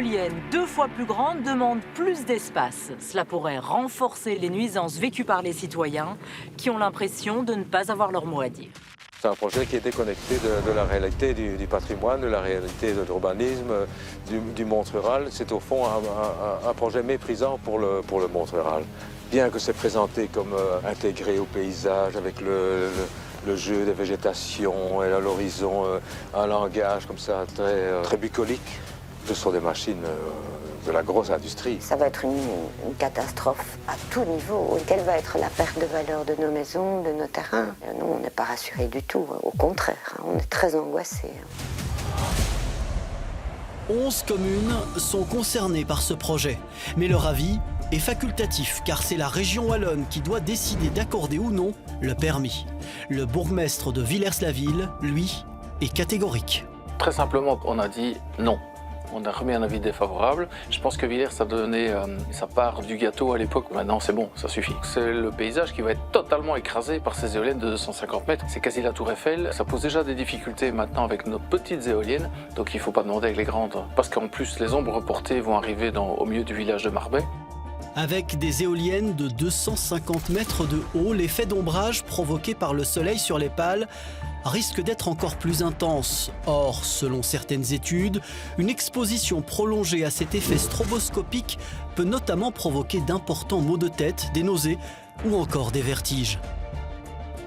éolienne 2 fois plus grande demande plus d'espace. Cela pourrait renforcer les nuisances vécues par les citoyens qui ont l'impression de ne pas avoir leur mot à dire. C'est un projet qui est déconnecté de la réalité du patrimoine, de la réalité de l'urbanisme, du monde rural. C'est au fond un projet méprisant pour le monde rural. Bien que c'est présenté comme intégré au paysage avec le jeu des végétations et à l'horizon un langage comme ça très bucolique. Ce sont des machines de la grosse industrie. Ça va être une catastrophe à tout niveau. Quelle va être la perte de valeur de nos maisons, de nos terrains? Nous, on n'est pas rassurés du tout. Au contraire, on est très angoissés. 11 communes sont concernées par ce projet. Mais leur avis est facultatif, car c'est la région wallonne qui doit décider d'accorder ou non le permis. Le bourgmestre de Villers-la-Ville, lui, est catégorique. Très simplement, on a dit non. On a remis un avis défavorable. Je pense que Villers a donné sa part du gâteau à l'époque. Maintenant, c'est bon, ça suffit. C'est le paysage qui va être totalement écrasé par ces éoliennes de 250 mètres. C'est quasi la tour Eiffel. Ça pose déjà des difficultés maintenant avec nos petites éoliennes. Donc il ne faut pas demander avec les grandes. Parce qu'en plus, les ombres portées vont arriver au milieu du village de Marbais. Avec des éoliennes de 250 mètres de haut, l'effet d'ombrage provoqué par le soleil sur les pales risque d'être encore plus intense. Or, selon certaines études, une exposition prolongée à cet effet stroboscopique peut notamment provoquer d'importants maux de tête, des nausées ou encore des vertiges.